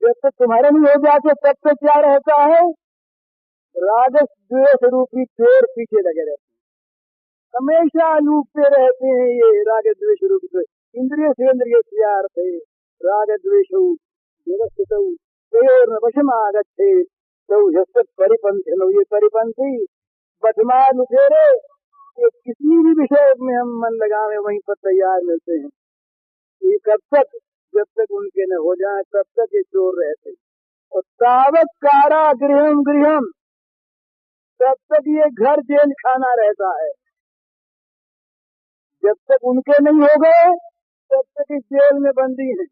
जब तक तुम्हारे नहीं हो जाते तब तक क्या रहता है, राजस द्वेष रूपी चोर पीछे लगे रहते हैं, हमेशा लूटते रहते हैं। ये राग द्वेष रूप से इंद्रिय से इंद्रिय स्यार्थ है, राग द्वेष व्यवस्थित तयोर्न वशमागच्छे तो यस्तत् परिपंथी लो। ये परिपंथी बदमाश लुटेरे कि किसी भी विषय में हम मन लगावे वहीं पर तैयार मिलते हैं। ये कब तक, जब तक उनके न हो जाए तब तक ये चोर रहते हैं। और तावत कारा गृहम गृहम, तब तक ये घर जेल खाना रहता है। जब तक उनके नहीं हो गए तब तक इस जेल में बंदी है।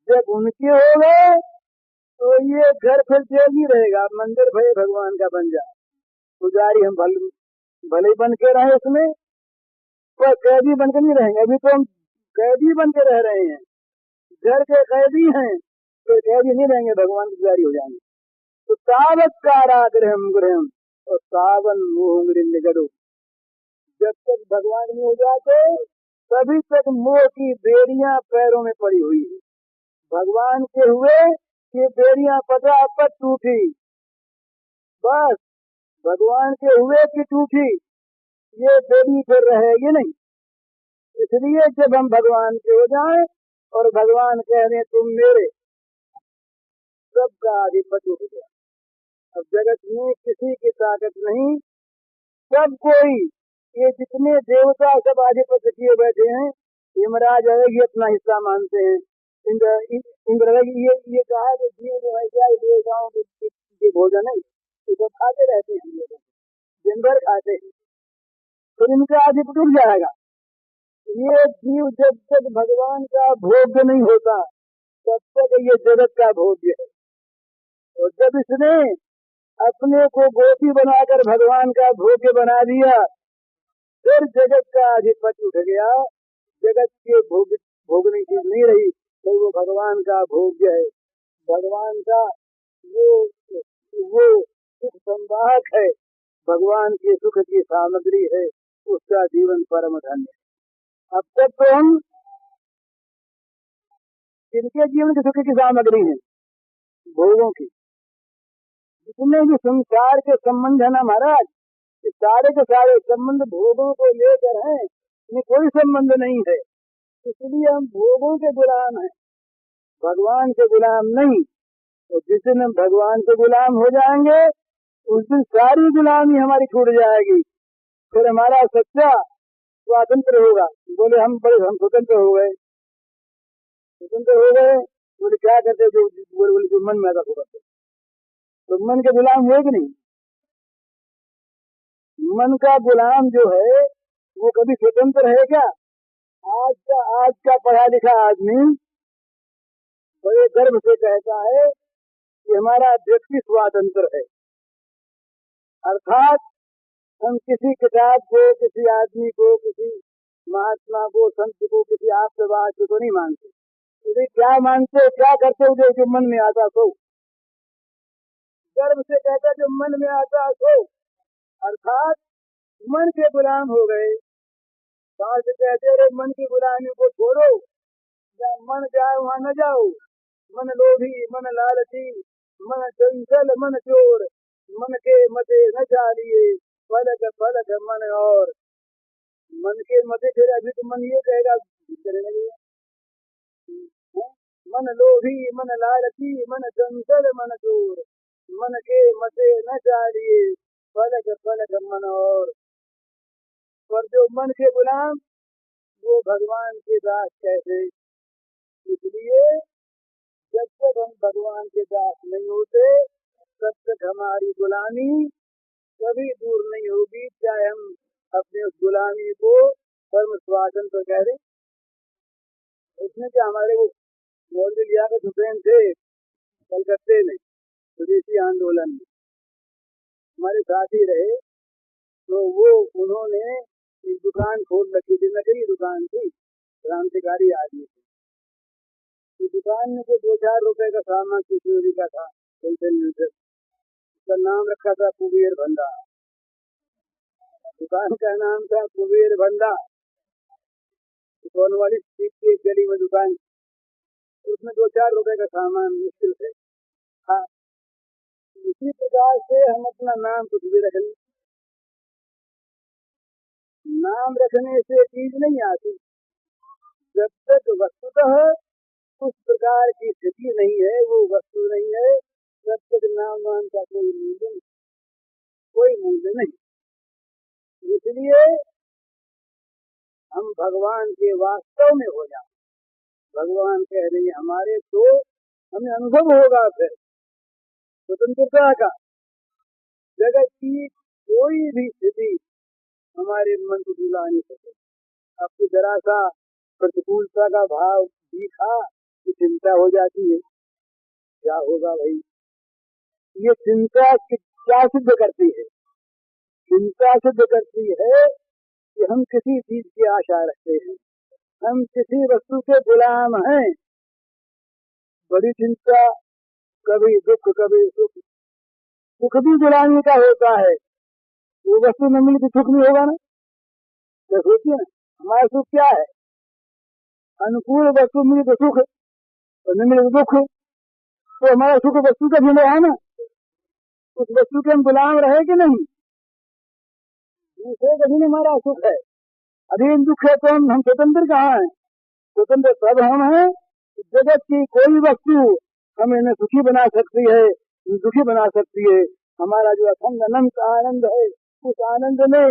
जब उनके हो गए तो ये घर फिर जेल नहीं रहेगा, मंदिर भय भगवान का बन जाए। पुजारी हम भले ही बन के रहे इसमें, पर कैदी बन के नहीं रहेंगे। अभी तो हम कैदी बन के रह रहे हैं, घर के कैदी हैं, तो कैदी नहीं रहेंगे, भगवान की पुजारी हो जाएंगे। तो तावत कारागृहम गृहम और सावन मोह निगड़ो, जब तक भगवान नहीं हो जाते तभी तक मोह की बेड़ियां पैरों में पड़ी हुई है। भगवान के हुए ये बेड़ियां पटापट टूटी, बस भगवान के हुए की टूटी, ये बेड़ी फिर रहेगी नहीं। इसलिए जब हम भगवान के हो जाएं और भगवान कह रहे तुम मेरे, सबका आधिपत्य हो गया। अब जगत में किसी की ताकत नहीं, सब कोई, ये जितने देवता सब आधिपत्य किए बैठे हैं, यमराज अलग ही अपना हिस्सा मानते हैं, इंद्र अलग ये कहा कि जीव जो है क्या देवताओं के भोजन है, ये सब खाते रहते हैं, लोग दिन भर खाते हैं, तो इनका आधिपत्य उठ जाएगा। ये जीव जब तक भगवान का भोग्य नहीं होता तब तक ये जगत का भोग्य है। और जब इसने अपने को गोपी बनाकर भगवान का भोग्य बना दिया, फिर जगत का आधिपत्य उठ गया। जगत के भोगने की नहीं रही, तो वो भगवान का भोग्य है। भगवान का वो सुख संवाहक है, भगवान के सुख की सामग्री है, उसका जीवन परम धन्य है। अब तक तो हम किनके जीवन के सुख की सामग्री है, भोगों की। जितने भी संसार के संबंध है ना महाराज, सारे के सारे संबंध भोगों को लेकर हैं, इनमें कोई संबंध नहीं है। इसलिए हम भोगों के गुलाम हैं, भगवान के गुलाम नहीं। और जिस दिन हम भगवान के गुलाम हो जाएंगे उस दिन सारी गुलामी हमारी छूट जाएगी, फिर हमारा सच्चा स्वातंत्र होगा। बोले हम स्वतंत्र हो गए, स्वतंत्र हो गए, बोले क्या करते थे, बोले जो मन में आता वो करते। तो मन के गुलाम हुए कि नहीं? मन का गुलाम जो है वो कभी स्वतंत्र है क्या? आज का पढ़ा लिखा आदमी बड़े गर्व से कहता है कि हमारा व्यक्ति स्वातंत्र है। अर्थात हम किसी किताब को, किसी आदमी को, किसी महात्मा को, संत को, किसी आप्तवाक्य को नहीं मानते। यदि क्या मानते, क्या करते हो जो मन में आता सो। गर्व से कहता जो मन में आता सो, अर्थात मन के गुलाम हो गए। सास कहते रहे मन की गुलामी को छोड़ो, जहाँ मन जाए वहाँ न जाओ। मन लोभी, मन लालची, मन चंचल, मन चोर, मन के मते न चालिए, पलक पलक मन और। मन के मते, फिर अभी तो मन ये कहेगा करे लगेगा। मन लोभी, मन लालची, मन चंचल, मन चोर, मन के मते न चालिए, पलक पलक मन और। पर जो मन के गुलाम वो भगवान के दास कैसे। इसलिए जब तक हम भगवान के दास नहीं होते तब तक हमारी गुलामी कभी दूर नहीं होगी, चाहे हम अपने उस गुलामी को परम स्वातंत्र कह दें। इसमें क्या हमारे वो मौलवी लियाकत हुसैन थे कलकत्ते में स्वदेशी आंदोलन में, हमारे साथी रहे। तो वो उन्होंने एक दुकान खोल रखी थी, नकली दुकान थी, क्रांतिकारी आदमी थे। दुकान में को 2-4 रुपए का सामान चोरी का था। उसका नाम रखा था कुबेर भंडार। दुकान का नाम था कुबेर भंडार। सोनवाली स्ट्रीट की गली में दुकान, उसमें 2-4 रुपए का सामान मुश्किल थे। हाँ, इसी प्रकार से हम अपना नाम कुछ भी रख लें। नाम रखने से चीज नहीं आती। जब तक वस्तुतः उस प्रकार की स्थिति नहीं है, वो वस्तु नहीं है, तब तक नाम का कोई मूल्य नहीं, कोई मूल्य नहीं। इसलिए हम भगवान के वास्तव में हो जाए। भगवान कह रहे हैं हमारे, तो हमें अनुभव होगा फिर स्वतंत्रता का। जगत की कोई भी स्थिति हमारे मन को डुला नहीं सके। अब तो जरा सा प्रतिकूलता का भाव दिखा कि चिंता हो जाती है, क्या होगा भाई। ये चिंता क्या सिद्ध करती है? चिंता सिद्ध करती है कि हम किसी चीज की आशा रखते हैं, हम किसी वस्तु के गुलाम हैं। बड़ी चिंता, कभी दुख कभी सुख। सुख भी गुलामी का होता है। वो वस्तु न मिली तो सुख नहीं होगा ना। तो सोचिए ना, हमारा सुख क्या है? अनुकूल वस्तु मिली तो सुख, और न मिले तो दुख। तो हमारा सुख वस्तु का भी है ना। उस वस्तु के हम गुलाम रहे कि नहीं? दूसरे कभी हमारा सुख है, अभी दुख है, तो हम स्वतंत्र कहाँ हैं? स्वतंत्र तब हम हैं जगत की कोई वस्तु हमें न सुखी बना सकती है न दुखी बना सकती है। हमारा जो अखंड अनंत आनंद है, उस आनंद में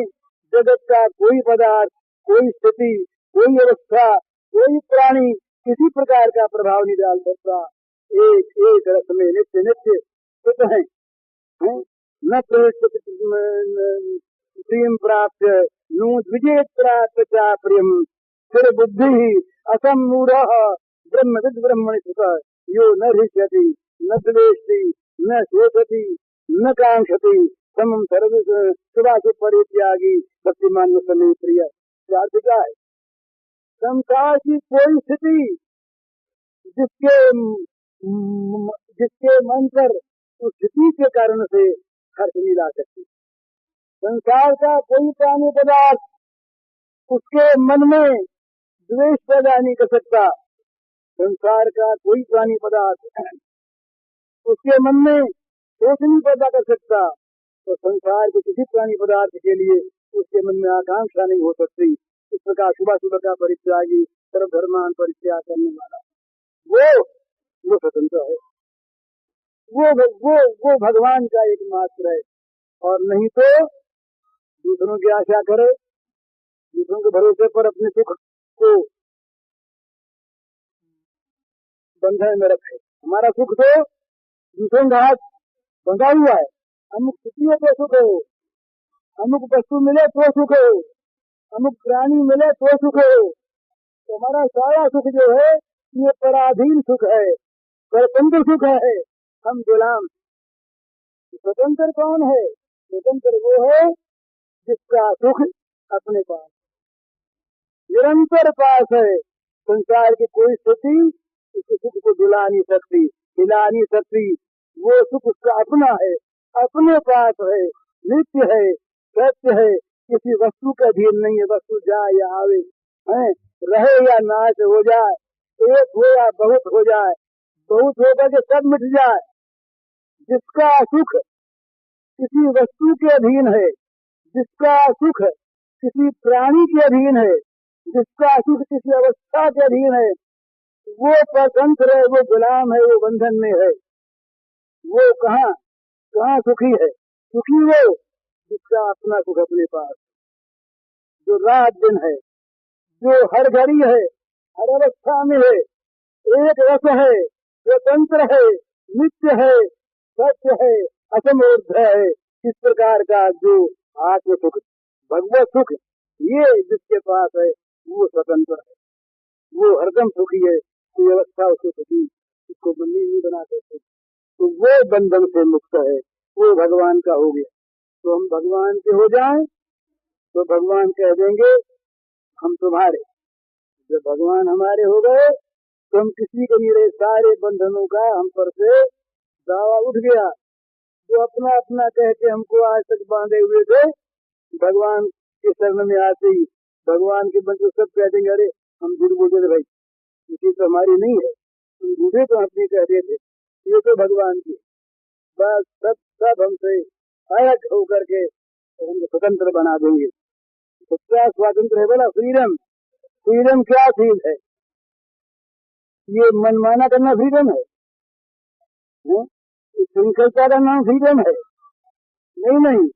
जगत का कोई पदार्थ, कोई स्थिति, कोई अवस्था, कोई प्राणी किसी प्रकार का प्रभाव नहीं डाल सकता। एक एक रस में नित्य नित्य स्थित है। न प्रियम प्राप्त नू द्विजेत प्राप्त चा प्रियम फिर बुद्धि असमूढ़ ब्रह्म विद ब्रह्मणि सुख यो न हृष्यति न द्वेष्टि न शोचति न कांक्षति समम सर्व सुभाषु परित्यागी भक्तिमान समय प्रिय। क्या है? संसार की कोई स्थिति जिसके मन पर उस स्थिति के कारण से खर्च नहीं ला सकती। संसार का कोई प्राणी पदार्थ उसके मन में द्वेष पैदा नहीं कर सकता। संसार का कोई प्राणी पदार्थ उसके मन में शोक नहीं पैदा कर सकता। तो संसार के किसी प्राणी पदार्थ के लिए उसके मन में आकांक्षा नहीं हो सकती। इस प्रकार शुभाशुभ का परित्यागी सर्व धर्मान परित्याग करने वाला वो स्वतंत्र है। वो भगवान का एकमात्र है। और नहीं तो दूसरों की आशा करे, दूसरों के भरोसे पर अपने सुख को बंधन में रखे। हमारा सुख तो दूसरों का हाथ बंधा हुआ है। अमुक स्थिति हो तो सुख हो, अमुक वस्तु मिले तो सुख हो, अमुक प्राणी मिले तो सुख हो। तो हमारा सारा सुख जो है ये पराधीन सुख है। स्वतंत्र सुख है, हम गुलाम। स्वतंत्र कौन है? स्वतंत्र वो है जिसका सुख अपने पास निरंतर पास है। संसार की कोई स्थिति उस सुख को दुला नहीं सकती, हिला नहीं सकती। वो सुख उसका अपना है, अपने पास है, नित्य है, सत्य है, किसी वस्तु का अधीन नहीं है। वस्तु जाए या आवे, है, रहे या नाश हो जाए, एक हो या बहुत हो जाए, बहुत होकर के सब मिट जाए। जिसका सुख किसी वस्तु के अधीन है, जिसका सुख किसी प्राणी के अधीन है, जिसका सुख किसी अवस्था के अधीन है, वो स्वतंत्र है, वो गुलाम है, वो बंधन में है। वो कहाँ सुखी है? सुखी वो जिसका अपना सुख अपने पास, जो रात दिन है, जो हर घड़ी है, हर अवस्था में है, एक रस है, स्वतंत्र है, नित्य है, सत्य है, असमोर्ध है। इस प्रकार का जो आत्म सुख, भगवत सुख, ये जिसके पास है वो स्वतंत्र है, वो हरदम सुखी है। कोई अवस्था उसको सुखी, उसको बंदी नहीं बना सकते। तो वो बंधन से मुक्त है, वो भगवान का हो गया। तो हम भगवान के हो जाएं तो भगवान कह देंगे हम तुम्हारे। जब भगवान हमारे हो गए तो हम किसी के नहीं रहे, सारे बंधनों का हम पर से दावा उठ गया। जो अपना अपना कह के हमको आज तक बांधे हुए थे, भगवान के शरण में आते ही भगवान के बंधु सब कह देंगे अरे हम झूठ बोलते थे भाई, इसी तो हमारी नहीं है, तुम झूठे तो अपनी कहते थे, ये तो भगवान की। बस सब हमसे अलग होकर के हमको स्वतंत्र बना देंगे। तो क्या स्वातंत्र है? बोला फ्रीडम। फ्रीडम क्या चीज है? ये मनमाना करना फ्रीडम है? संकल्पता का नाम फ्रीडम है? नहीं।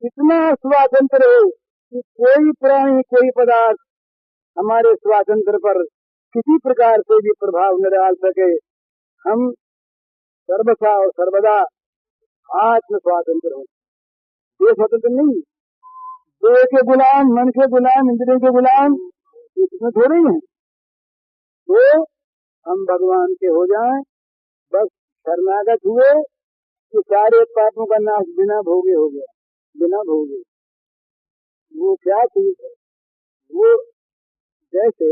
इतना स्वातंत्र हो कि कोई प्राणी, कोई पदार्थ हमारे स्वातंत्र पर किसी प्रकार से भी प्रभाव न डाल सके। हम सर्वथा और सर्वदा आत्म स्वातंत्र हो। ये स्वतंत्र नहीं, देह के गुलाम, मन के गुलाम, इंद्रियों के गुलाम, इसमें थोड़े ही है। तो हम भगवान के हो जाएं, बस शरणागत हुए कि सारे पापों का नाश बिना भोगे हो गया, बिना भोगे। वो क्या चीज है? वो जैसे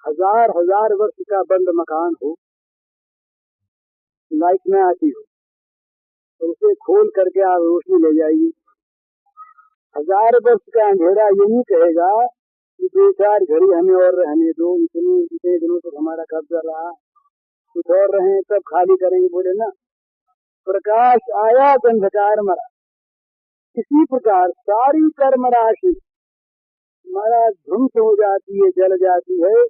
हजार वर्ष का बंद मकान हो, लाइट में आती हो, तो उसे खोल करके आप रोशनी ले जाइए। 1000 वर्ष का अंधेरा ये नहीं कहेगा कि 2-4 घड़ी हमें और रहने दो, इतने दिनों तक हमारा कब्जा रहा, कुछ और रहे तब खाली करेंगे। बोले ना, प्रकाश आया तो अंधकार मरा। इसी प्रकार सारी कर्म राशि हमारा ध्वंस हो जाती है, जल जाती है,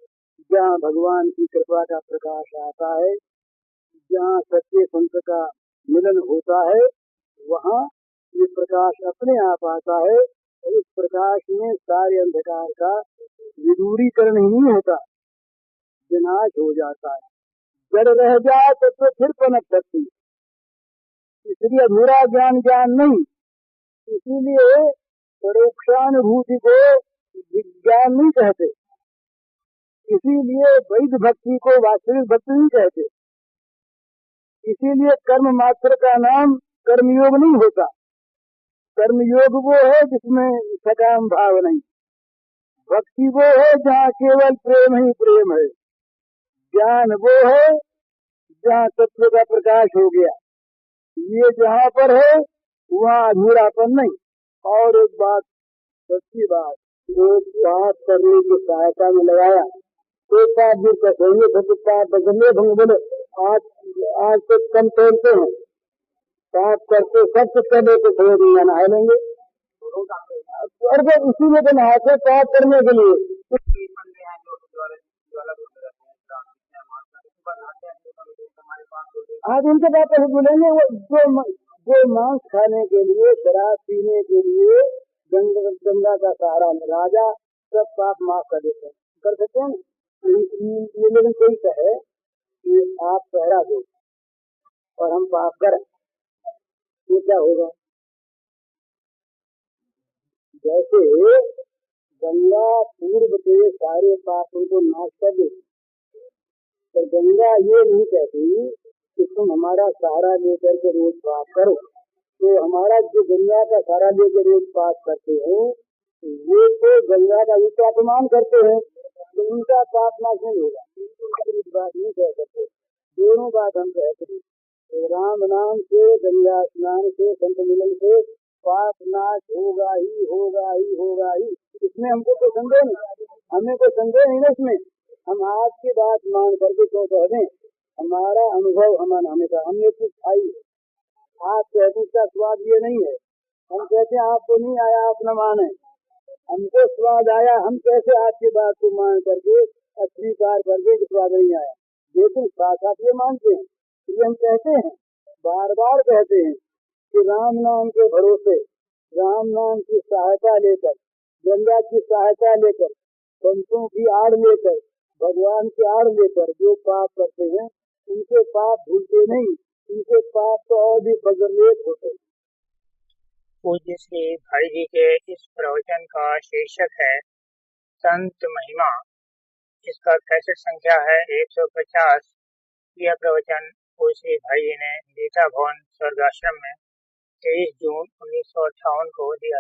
जहाँ भगवान की कृपा का प्रकाश आता है, जहाँ सच्चे संत का मिलन होता है, वहाँ ये प्रकाश अपने आप आता है। और इस प्रकाश में सारे अंधकार का विदूरीकरण ही नहीं होता, विनाश हो जाता है। जड़ रह जाए तो फिर पनप सकती, इसलिए अधूरा ज्ञान नहीं। इसीलिए परोक्षानुभूति को विज्ञान नहीं कहते, इसीलिए वैध भक्ति को वास्तविक भक्ति नहीं कहते, इसीलिए कर्म मात्र का नाम कर्मयोग नहीं होता। कर्मयोग वो है जिसमें सकाम भाव नहीं, भक्ति वो है जहाँ केवल प्रेम ही प्रेम है, ज्ञान वो है जहाँ तत्व का प्रकाश हो गया। ये जहाँ पर है वहाँ अधूरापन नहीं। और एक बात, सच्ची बात, एक बात करने की सहायता में लगाया, एक आदमी कसेंगे बदलने भंग बोले आज तो कम पहनते हैं, साफ करके सब कुछ कर लेते, थोड़े दिन नहा लेंगे। और जब उसी में तो नहाते साफ करने के लिए आज उनके बात पर बोलेंगे, वो जो मांस खाने के लिए, शराब पीने के लिए गंगा का सहारा राजा सब पाप माफ कर देते हैं, कर सकते हैं। लेकिन कोई कहे कि आप पहरा दो और हम पाप करें तो क्या होगा? जैसे गंगा पूर्व के सारे पापों को नाश कर देती, पर गंगा ये नहीं कहती कि तुम हमारा सहारा लेकर के रोज पाप करो। तो हमारा जो गंगा का सहारा लेकर रोज पाप करते हैं वो तो गंगा का भी तो अपमान करते हैं, तो उनका पाप नाश नहीं होगा। इस बात नहीं कह सकते, दोनों बात हम कहते हैं। तो राम नाम से, गंगा स्नान से, संत मिलन से पाप नाश होगा ही होगा ही होगा ही। इसमें हमको कोई संदेह नहीं, हमें कोई संदेह नहीं ना इसमें। हम आपकी बात मान करके क्यों कह दें, हमारा अनुभव हमने कहा, हमने कुछ खाई, आप कहते इसका स्वाद ये नहीं है, हम कहते हैं आपको नहीं आया, आप न माने, हमको स्वाद आया, हम कैसे आपकी बात को मान करके अस्वीकार कर दे कि स्वाद नहीं आया। लेकिन साथ साथ ये मानते हैं, ये हम कहते हैं, बार बार कहते हैं कि राम नाम के भरोसे, राम नाम की सहायता लेकर, गंगा की सहायता लेकर, संतों की आड़ लेकर, भगवान की आड़ लेकर जो पाप करते हैं उनके पाप भूलते नहीं, उनके पाप तो और भी बदलेत होते। पूज्य श्री भाई जी के इस प्रवचन का शीर्षक है संत महिमा। इसका कैसेट संख्या है 150। यह प्रवचन पूज्य श्री भाई जी ने गीता भवन स्वर्गाश्रम में 23 जून 1958 को दिया।